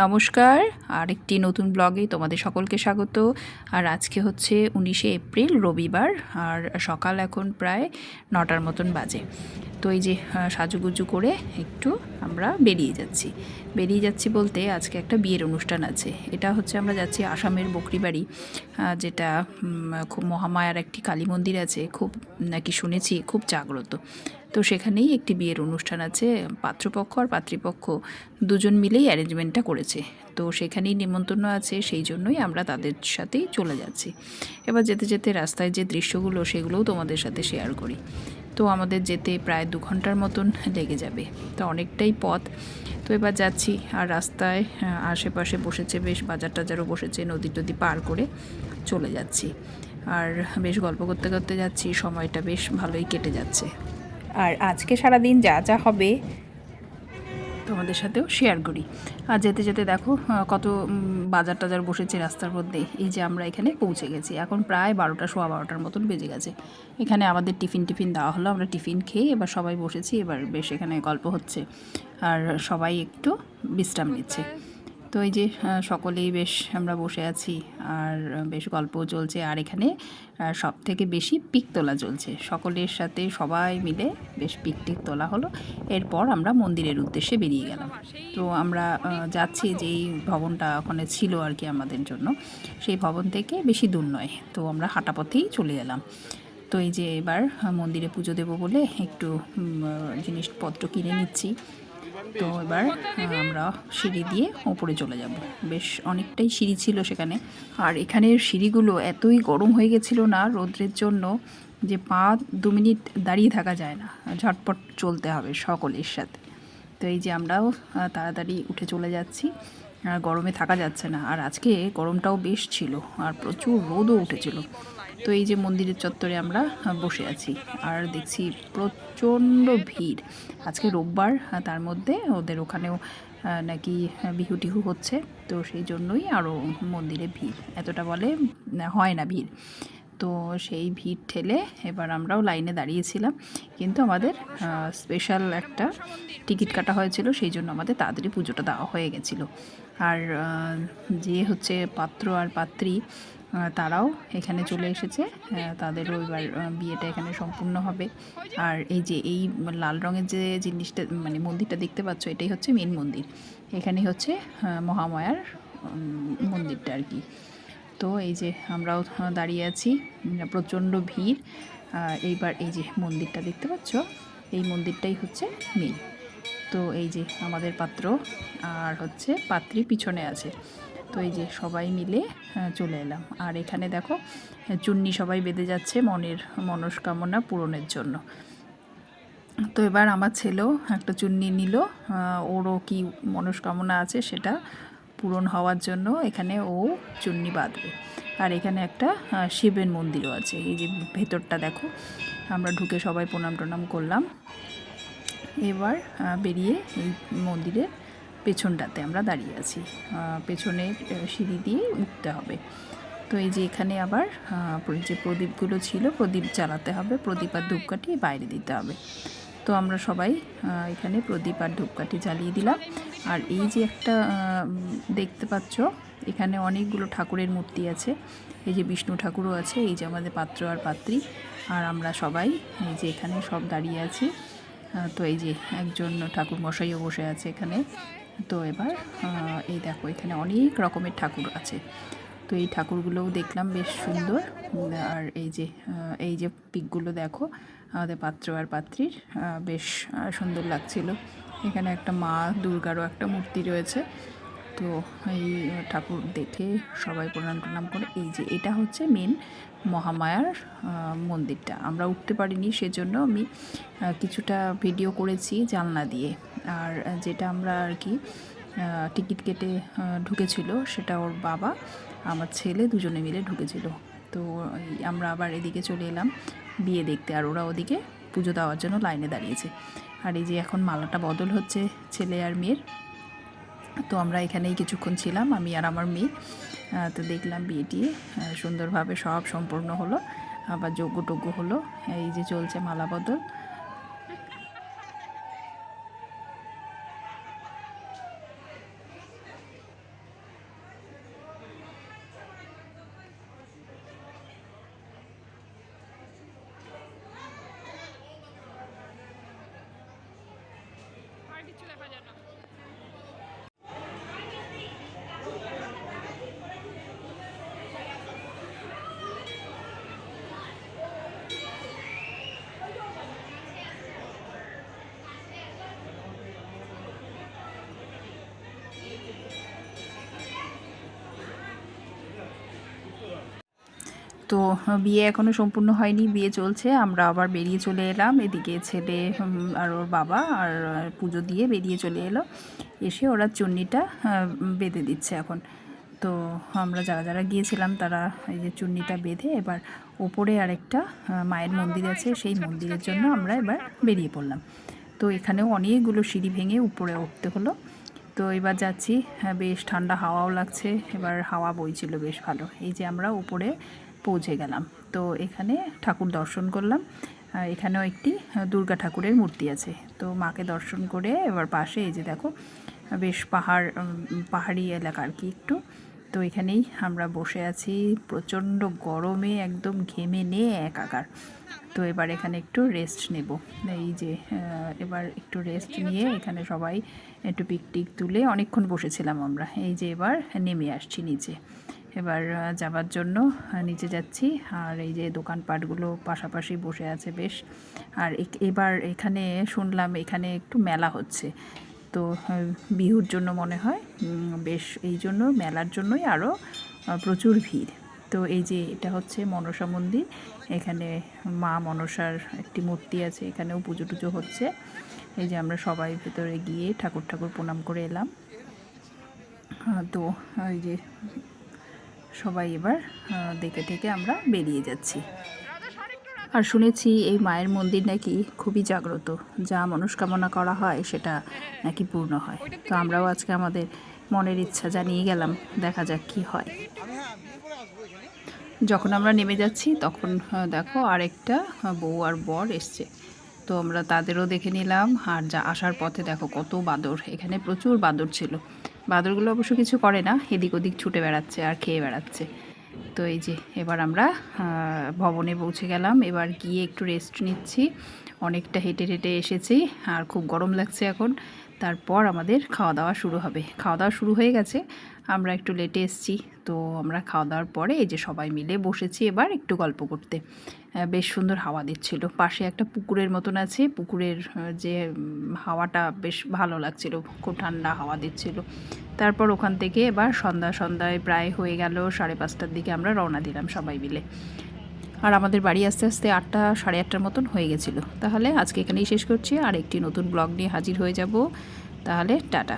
নমস্কার, আরেকটি নতুন ব্লগে তোমাদের সকলকে স্বাগত। আর আজকে হচ্ছে 19শে এপ্রিল রবিবার, আর সকাল এখন প্রায় 9টার মতন বাজে। তো এই যে সাজুগুজু করে একটু আমরা বেরিয়ে যাচ্ছি বলতে আজকে একটা বিয়ের অনুষ্ঠান আছে। এটা হচ্ছে আমরা যাচ্ছি আসামের বকরিবাড়ি, যেটা খুব মহামায়ার একটি কালী মন্দির আছে, খুব নাকি শুনেছি খুব জাগ্রত। তো সেখানেই একটি বিয়ের অনুষ্ঠান আছে, পাত্রপক্ষ আর পাত্রীপক্ষ দুজন মিলেই অ্যারেঞ্জমেন্টটা করেছে। তো সেখানেই নিমন্ত্রণ আছে, সেই জন্যই আমরা তাদের সাথেই চলে যাচ্ছি। এবার যেতে যেতে রাস্তায় যে দৃশ্যগুলো সেগুলোও তোমাদের সাথে শেয়ার করি। তো আমাদের যেতে প্রায় 2 ঘন্টার মতন লেগে যাবে, তো অনেকটাই পথ। তো এবার যাচ্ছি, আর রাস্তায় আশেপাশে বসেছে বেশ বাজার টাজারও বসেছে, নদী টদী পার করে চলে যাচ্ছি। আর বেশ গল্প করতে করতে যাচ্ছি, সময়টা বেশ ভালোই কেটে যাচ্ছে। আর আজকে সারাদিন যা যা হবে তোমাদের সাথেও শেয়ার করি। আর যেতে যেতে দেখো কত বাজার টাজার বসেছে রাস্তার মধ্যে। এই যে আমরা এখানে পৌঁছে গেছি, এখন প্রায় 12টা সোয়া 12টার মতন বেজে গেছে। এখানে আমাদের টিফিন দেওয়া হলো, আমরা টিফিন খেয়ে এবার সবাই বসেছি। এবার বেশ এখানে গল্প হচ্ছে আর সবাই একটু বিশ্রাম নিচ্ছে। তো এই যে সকলেই বেশ আমরা বসে আছি, আর বেশ গল্পও চলছে। আর এখানে সব থেকে বেশি পিক তোলা চলছে, সকলের সাথে সবাই মিলে বেশ পিক তোলা হলো। এরপর আমরা মন্দিরের উদ্দেশ্যে বেরিয়ে গেলাম। তো আমরা যাচ্ছি যেই ভবনটা ওখানে ছিল আর কি আমাদের জন্য, সেই ভবন থেকে বেশি দূর নয়, তো আমরা হাঁটা পথেই চলে এলাম। তো এই যে এবার মন্দিরে পুজো দেবো বলে একটু জিনিসপত্র কিনে নিচ্ছি। তো এবার আমরা সিঁড়ি দিয়ে ওপরে চলে যাব। বেশ অনেকটাই সিঁড়ি ছিল সেখানে, আর এখানের সিঁড়িগুলো এতই গরম হয়ে গেছিলো না রৌদ্রের জন্য, যে 2 মিনিট দাঁড়িয়ে থাকা যায় না, ঝটপট চলতে হবে সকলের সাথে। তো এই যে আমরাও তাড়াতাড়ি উঠে চলে যাচ্ছি, আর গরমে থাকা যাচ্ছে না। আর আজকে গরমটাও বেশ ছিল, আর প্রচুর রোদও উঠেছিল। তো এই যে মন্দিরের চত্বরে আমরা বসে আছি, আর দেখছি প্রচণ্ড ভিড়। আজকে রোববার, তার মধ্যে ওদের ওখানেও নাকি বিহু টিহু হচ্ছে, তো সেই জন্যই আরও মন্দিরে ভিড়, এতটা বলে হয় না ভিড়। তো সেই ভিড় ঠেলে এবার আমরাও লাইনে দাঁড়িয়েছিলাম, কিন্তু আমাদের স্পেশাল একটা টিকিট কাটা হয়েছিল, সেই জন্য আমাদের তাড়াতাড়ি পুজোটা দেওয়া হয়ে গেছিলো। আর যে হচ্ছে পাত্র আর পাত্রী, তারাও এখানে চলে এসেছে, তাদেরও এবার বিয়েটা এখানে সম্পূর্ণ হবে। আর এই যে এই লাল রঙের যে জিনিসটা মানে মন্দিরটা দেখতে পাচ্ছ, এটাই হচ্ছে মেন মন্দির। এখানে হচ্ছে মহামায়ার মন্দিরটা আর কি। তো এই যে আমরাও দাঁড়িয়ে আছি, প্রচণ্ড ভিড়। এইবার এই যে মন্দিরটা দেখতে পাচ্ছ, এই মন্দিরটাই হচ্ছে মেন। তো এই যে আমাদের পাত্র আর হচ্ছে পাত্রী পিছনে আছে। তো এই যে সবাই মিলে চলে এলাম। আর এখানে দেখো চুন্নি সবাই বেঁধে যাচ্ছে মনের মনস্কামনা পূরণের জন্য। তো এবার আমার ছেলেও একটা চুন্নি নিল, ওরও কি মনস্কামনা আছে সেটা পূরণ হওয়ার জন্য এখানে ও চুন্নি বাঁধবে। আর এখানে একটা শিবের মন্দিরও আছে, এই যে ভেতরটা দেখো। আমরা ঢুকে সবাই প্রণাম টনাম করলাম। এবার বেরিয়ে এই মন্দিরের পেছনটাতে আমরা দাঁড়িয়ে আছি, পেছনে সিঁড়ি দিয়ে উঠতে হবে। তো এই যে এখানে আবার যে প্রদীপগুলো ছিল, প্রদীপ জ্বালাতে হবে, প্রদীপ আর ধূপকাঠি বাইরে দিতে হবে। তো আমরা সবাই এখানে প্রদীপ আর ধূপকাঠি জ্বালিয়ে দিলাম। আর এই যে একটা দেখতে পাচ্ছ, এখানে অনেকগুলো ঠাকুরের মূর্তি আছে। এই যে বিষ্ণু ঠাকুরও আছে, এই যে আমাদের পাত্র আর পাত্রী, আর আমরা সবাই এই যে এখানে সব দাঁড়িয়ে আছি। তো এই যে একজন ঠাকুর মশাইও বসে আছে এখানে। তো এবার এই দেখো এখানে অনেক রকমের ঠাকুর আছে। তো এই ঠাকুরগুলোও দেখলাম বেশ সুন্দর। আর এই যে পিকগুলো দেখো আমাদের পাত্র আর পাত্রীর, বেশ সুন্দর লাগছিল। এখানে একটা মা দুর্গারও একটা মূর্তি রয়েছে। তো এই ঠাকুর দেখে সবাই প্রণাম টনাম করে, এই যে এটা হচ্ছে মেন মহামায়ার মন্দিরটা। আমরা উঠতে পারিনি, সেজন্য আমি কিছুটা ভিডিও করেছি জানলা দিয়ে। আর যেটা আমরা আর কি টিকিট কেটে ঢুকেছিল, সেটা ওর বাবা আমার ছেলে দুজনে মিলে ঢুকেছিল। তো আমরা আবার এদিকে চলে এলাম বিয়ে দেখতে, আর ওরা ওদিকে পুজো দেওয়ার জন্য লাইনে দাঁড়িয়েছে। আর এই যে এখন মালাটা বদল হচ্ছে ছেলে আর মেয়ের। তো আমরা এখানেই কিছুক্ষণ ছিলাম, আমি আর আমার মেয়ে। তো দেখলাম বিয়েটি সুন্দরভাবে সব সম্পূর্ণ হলো, আবার যজ্ঞ হলো। এই যে চলছে মালা বদল। তো বিয়ে এখনও সম্পূর্ণ হয়নি, বিয়ে চলছে। আমরা আবার বেরিয়ে চলে এলাম। এদিকে ছেলে আর ওর বাবা আর পুজো দিয়ে বেরিয়ে চলে এলো। এসে ওরা চুন্নিটা বেঁধে দিচ্ছে এখন। তো আমরা যারা যারা গিয়েছিলাম তারা এই যে চুন্নিটা বেঁধে এবার ওপরে আরেকটা মায়ের মন্দির আছে, সেই মন্দিরের জন্য আমরা এবার বেরিয়ে পড়লাম। তো এখানেও অনেকগুলো সিঁড়ি ভেঙে উপরে উঠতে হলো। তো এবার যাচ্ছি, বেশ ঠান্ডা হাওয়াও লাগছে, এবার হাওয়া বইছিল বেশ ভালো। এই যে আমরা উপরে পৌঁছে গেলাম। তো এখানে ঠাকুর দর্শন করলাম। এখানেও একটি দুর্গা ঠাকুরের মূর্তি আছে। তো মাকে দর্শন করে এবার পাশে এই যে দেখো বেশ পাহাড়ি এলাকা আর কি একটু। তো এখানেই আমরা বসে আছি, প্রচণ্ড গরমে একদম ঘেমে নিয়ে একাকার। তো এবার এখানে একটু রেস্ট নেব। এই যে এবার একটু রেস্ট নিয়ে এখানে সবাই একটু পিকটিক তুলে অনেকক্ষণ বসেছিলাম আমরা। এই যে এবার নেমে আসছি নিচে, এবার যাবার জন্য নিচে যাচ্ছি। আর এই যে দোকানপাটগুলো পাশাপাশি বসে আছে বেশ। আর এবার এখানে শুনলাম এখানে একটু মেলা হচ্ছে, তো বিহুর জন্য মনে হয় বেশ, এই জন্য মেলার জন্যই আরও প্রচুর ভিড়। তো এই যে এটা হচ্ছে মনসা মন্দির, এখানে মা মনসার একটি মূর্তি আছে, এখানেও পুজো টুজো হচ্ছে। এই যে আমরা সবাই ভেতরে গিয়ে ঠাকুর প্রণাম করে এলাম। তো এই যে সবাই এবার দেখে থেকে আমরা বেরিয়ে যাচ্ছি। আর শুনেছি এই মায়ের মন্দির নাকি খুবই জাগ্রত, যা মনস্কামনা করা হয় সেটা নাকি পূর্ণ হয়। তো আমরাও আজকে আমাদের মনের ইচ্ছা জানিয়ে গেলাম, দেখা যাক কী হয়। যখন আমরা নেমে যাচ্ছি তখন দেখো আরেকটা বউ আর বর এসছে, তো আমরা তাদেরও দেখে নিলাম। আর যা আসার পথে দেখো কত বাদর, এখানে প্রচুর বাদর ছিল। বাদরগুলো অবশ্য কিছু করে না, এদিক ওদিক ছুটে বেড়াচ্ছে আর খেয়ে বেড়াচ্ছে। তো এই যে এবার আমরা ভবনে পৌঁছে গেলাম, এবার গিয়ে একটু রেস্ট নিচ্ছি। অনেকটা হেঁটে হেঁটে এসেছি আর খুব গরম লাগছে এখন। তারপর আমাদের খাওয়া দাওয়া শুরু হবে। খাওয়া দাওয়া শুরু হয়ে গেছে, আমরা একটু লেটে এসেছি। তো আমরা খাওয়া দাওয়ার পরে এই যে সবাই মিলে বসেছি এবার একটু গল্প করতে। বেশ সুন্দর হাওয়া দিচ্ছিল, পাশে একটা পুকুরের মতন আছে, পুকুরের যে হাওয়াটা বেশ ভালো লাগছিল, খুব ঠান্ডা হাওয়া দিচ্ছিল। তারপর ওখান থেকে এবার সন্ধ্যায় প্রায় হয়ে গেল 5:30টার দিকে আমরা রওনা দিলাম সবাই মিলে। আর আমাদের বাড়ি আস্তে আস্তে 8টা 8:30টার মতন হয়ে গেছিলো। তাহলে আজকে এখানেই শেষ করছি, আর একটি নতুন ব্লগ নিয়ে হাজির হয়ে যাব। তাহলে টাটা।